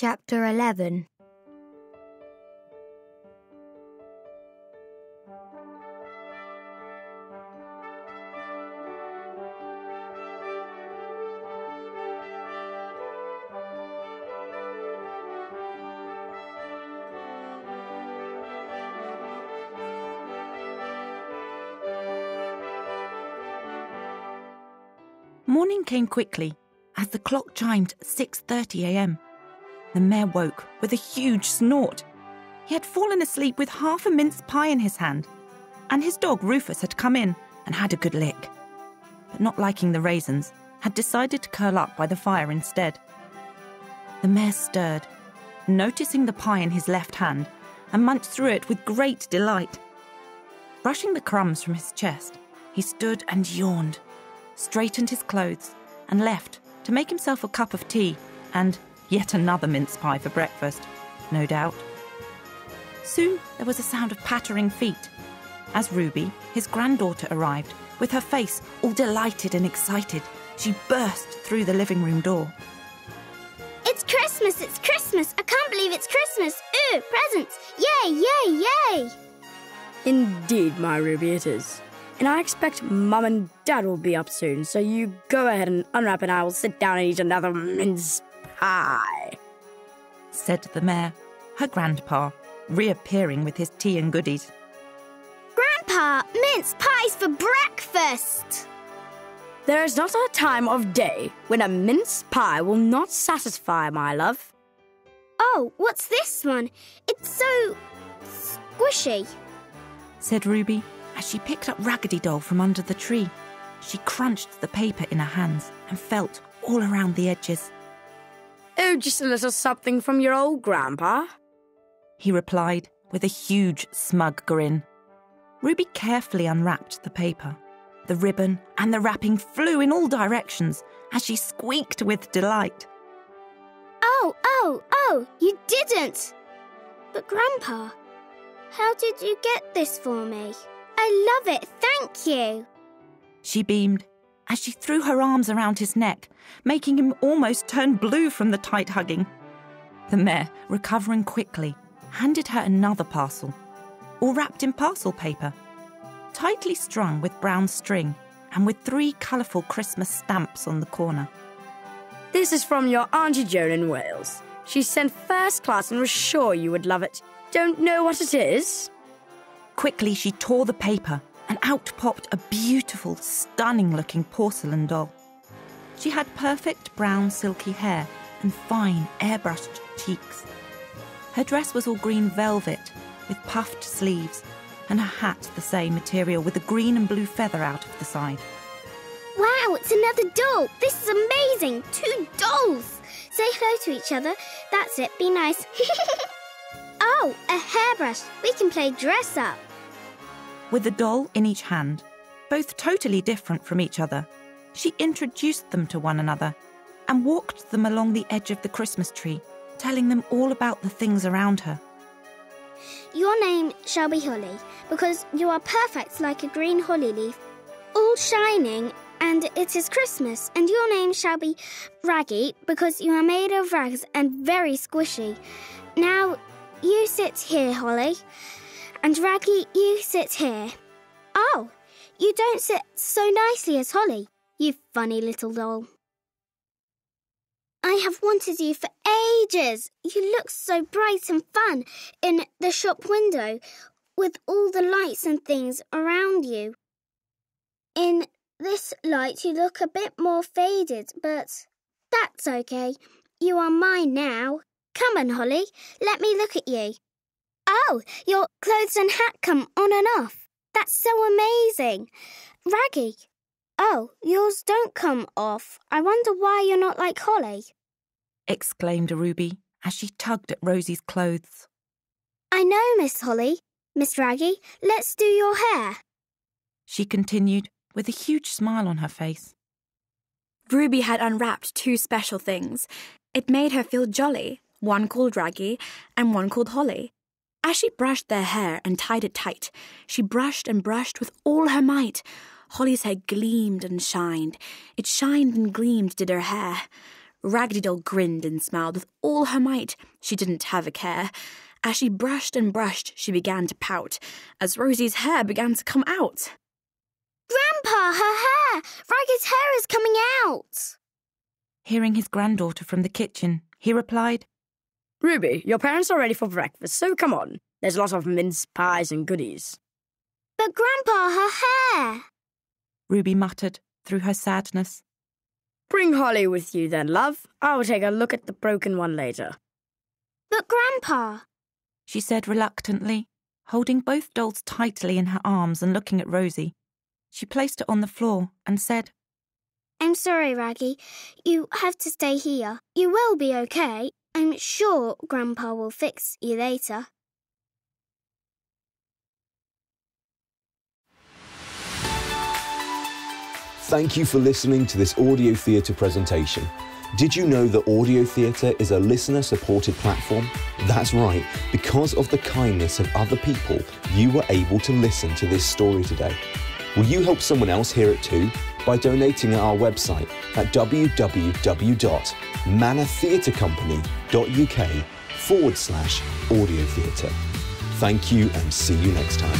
Chapter 11. Morning came quickly as the clock chimed 6:30 a.m. The mayor woke with a huge snort. He had fallen asleep with half a mince pie in his hand, and his dog Rufus had come in and had a good lick. But not liking the raisins, had decided to curl up by the fire instead. The mayor stirred, noticing the pie in his left hand, and munched through it with great delight. Brushing the crumbs from his chest, he stood and yawned, straightened his clothes, and left to make himself a cup of tea and yet another mince pie for breakfast, no doubt. Soon there was a sound of pattering feet as Ruby, his granddaughter, arrived. With her face all delighted and excited, she burst through the living room door. It's Christmas! It's Christmas! I can't believe it's Christmas! Ooh, presents! Yay, yay, yay! Indeed, my Ruby, it is. And I expect Mum and Dad will be up soon, so you go ahead and unwrap and I will sit down and eat another mince pie, said the mayor, her grandpa, reappearing with his tea and goodies. Grandpa, mince pies for breakfast! There is not a time of day when a mince pie will not satisfy, my love. Oh, what's this one? It's so squishy, said Ruby, as she picked up Raggedy Doll from under the tree. She crunched the paper in her hands and felt all around the edges. Oh, just a little something from your old grandpa, he replied with a huge smug grin. Ruby carefully unwrapped the paper. The ribbon and the wrapping flew in all directions as she squeaked with delight. Oh, you didn't! But Grandpa, how did you get this for me? I love it, thank you! She beamed as she threw her arms around his neck, making him almost turn blue from the tight hugging. The mayor, recovering quickly, handed her another parcel, all wrapped in parcel paper, tightly strung with brown string and with 3 colourful Christmas stamps on the corner. This is from your Auntie Joan in Wales. She sent first class and was sure you would love it. Don't know what it is? Quickly she tore the paper and out popped a beautiful, stunning-looking porcelain doll. She had perfect brown silky hair and fine airbrushed cheeks. Her dress was all green velvet with puffed sleeves and her hat the same material with a green and blue feather out of the side. Wow, it's another doll! This is amazing! 2 dolls! Say hello to each other. That's it, be nice. Oh, a hairbrush. We can play dress up. With the doll in each hand, both totally different from each other, she introduced them to one another and walked them along the edge of the Christmas tree, telling them all about the things around her. Your name shall be Holly, because you are perfect like a green holly leaf, all shining, and it is Christmas. And your name shall be Raggy, because you are made of rags and very squishy. Now, you sit here, Holly, and Raggy, you sit here. Oh, you don't sit so nicely as Holly, you funny little doll. I have wanted you for ages. You look so bright and fun in the shop window with all the lights and things around you. In this light, you look a bit more faded, but that's okay. You are mine now. Come on, Holly, let me look at you. Oh, your clothes and hat come on and off. That's so amazing. Raggy. Oh, yours don't come off. I wonder why you're not like Holly, exclaimed Ruby as she tugged at Rosie's clothes. I know, Miss Holly. Miss Raggy, let's do your hair, she continued with a huge smile on her face. Ruby had unwrapped 2 special things. It made her feel jolly, one called Raggy and one called Holly. As she brushed their hair and tied it tight, she brushed and brushed with all her might. Holly's hair gleamed and shined. It shined and gleamed, did her hair. Raggedy Doll grinned and smiled with all her might. She didn't have a care. As she brushed and brushed, she began to pout, as Rosie's hair began to come out. Grandpa, her hair! Raggy's hair is coming out! Hearing his granddaughter from the kitchen, he replied, Ruby, your parents are ready for breakfast, so come on. There's lots of mince pies and goodies. But Grandpa, her hair! Ruby muttered through her sadness. Bring Holly with you then, love. I'll take a look at the broken one later. But Grandpa... she said reluctantly, holding both dolls tightly in her arms and looking at Rosie. She placed her on the floor and said, I'm sorry, Raggy. You have to stay here. You will be okay. I'm sure Grandpa will fix you later. Thank you for listening to this audio theatre presentation. Did you know that audio theatre is a listener-supported platform? That's right, because of the kindness of other people, you were able to listen to this story today. Will you help someone else hear it too? By donating at our website at www.manortheatrecompany.uk/audio theatre. Thank you and see you next time.